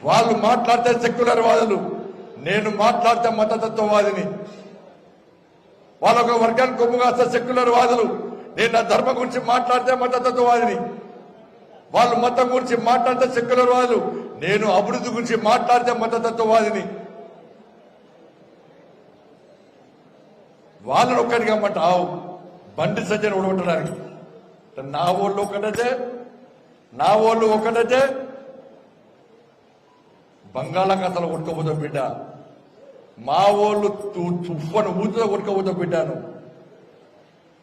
వాళ్ళు మాట్లాడితే సెక్యులర్ వాదులు, నేను మాట్లాడితే మతతత్వవాదిని. వాళ్ళొక వర్గానికి కొమ్ము కాస్త సెక్యులర్ వాదులు, నేను నా ధర్మం గురించి మాట్లాడితే మతతత్వవాదిని. వాళ్ళు మతం గురించి మాట్లాడితే సెక్యులర్ వాదులు, నేను అభివృద్ధి గురించి మాట్లాడితే మతతత్వవాదిని. వాళ్ళని ఒక్కడికి అమ్మంటావు బండి సజ్జన ఉడగొట్టడానికి. నా వాళ్ళు ఒకటైతే బంగాళాఖాతంలో కొట్టుకోబోతావు బిడ్డ. మా వాళ్ళు తుఫ్ఫను ఊతులో కొట్టుకోబోతావు బిడ్డాను.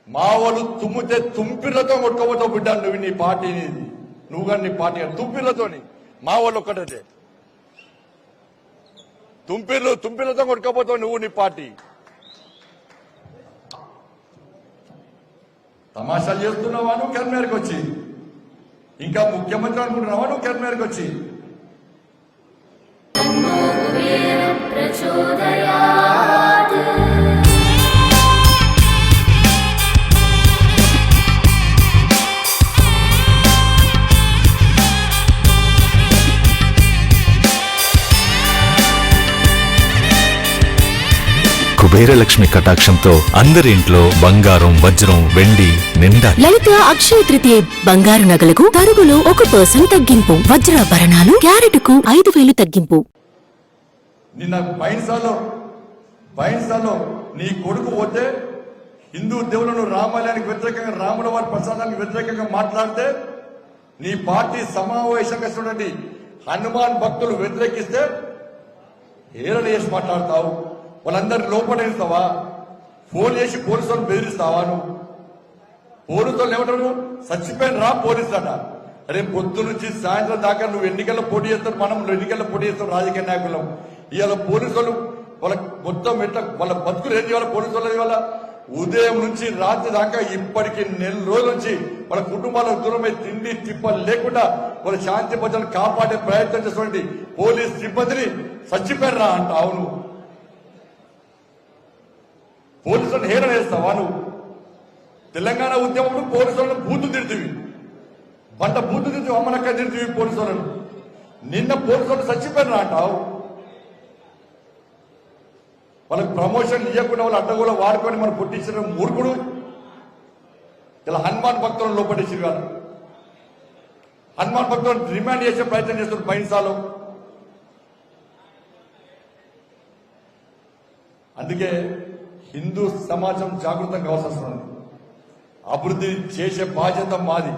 మా వాళ్ళు తుమ్మితే తుంపిర్లతో కొట్టుకోబోతావు బిడ్డ. నువ్వు నీ పార్టీ, నువ్వు కానీ నీ పార్టీ తుంపిర్లతోని. మా వాళ్ళు ఒక్కటైతే తుంపిర్లతో కొట్టుకోబోతావు నువ్వు నీ పార్టీ. తమాషాలు చేస్తున్నావా నువ్వు కెర్మేరకు వచ్చి? ఇంకా ముఖ్యమంత్రి అనుకుంటున్నావా నువ్వు కెర్మేరకు వచ్చి? కుబేరలక్ష్మి కటాక్షంతో అందరి ఇంట్లో బంగారం, వజ్రం, వెండి నిండా. లలిత అక్షయ తృతీయ బంగారు నగలకు తరుగులో 1% తగ్గింపు. వజ్రాభరణాలు క్యారెట్కు 5,000 తగ్గింపు. నిన్న బైన్సాలో నీ కొడుకు పోతే హిందూ దేవులను రామాలయానికి వ్యతిరేకంగా, రాముల వారి ప్రసాదానికి వ్యతిరేకంగా మాట్లాడితే నీ పార్టీ సమావేశంగా చూడండి హనుమాన్ భక్తులు వ్యతిరేకిస్తే ఏరలు చేసి మాట్లాడతావు. వాళ్ళందరినీ లోపడేస్తావా? ఫోన్ చేసి పోలీసులను బెదిరిస్తావా? నువ్వు పోలీసులు ఏమంటారు? చచ్చిపోయిన రా పోలీసు అట. అరే పొద్దు నుంచి సాయంత్రం దాకా నువ్వు ఎన్నికల్లో పోటీ చేస్తారు, మనం ఎన్నికల్లో పోటీ చేస్తాం రాజకీయ నాయకులం. ఇవాళ పోలీసులు వాళ్ళ మొత్తం ఎట్లా వాళ్ళ బతుకులు ఏం చేయాలి? పోలీసు వాళ్ళు ఇవాళ ఉదయం నుంచి రాత్రి దాకా ఇప్పటికి 4 రోజుల నుంచి వాళ్ళ కుటుంబాలకు దూరమై తిండి తిప్పలు లేకుండా వాళ్ళ శాంతి భద్రతను కాపాడే ప్రయత్నం చేసినటువంటి పోలీస్ సిబ్బందిని చచ్చిపోయిన రా అంట. అవును, పోలీసులను హేళన చేస్తావా నువ్వు? తెలంగాణ ఉద్యమంలో పోలీసులను బూతు తిడుతుంది, బూతు తిడుతూ అమ్మనక్క తిడుతుంది పోలీసులను. నిన్న పోలీసులను చచ్చిపోయిన అంటావు. వాళ్ళకి ప్రమోషన్ ఇవ్వకుండా వాళ్ళు అడ్డగోలు వాడుకొని మనం పుట్టించిన మూర్ఖుడు. ఇలా హనుమాన్ భక్తులను లోపడేసి వాళ్ళు హనుమాన్ భక్తులను రిమాండ్ చేసే ప్రయత్నం చేస్తున్నారు బైన్సాలో. అందుకే హిందూ సమాజం జాగృతంగా అవసరం. అభివృద్ధి చేసే బాధ్యత మాది.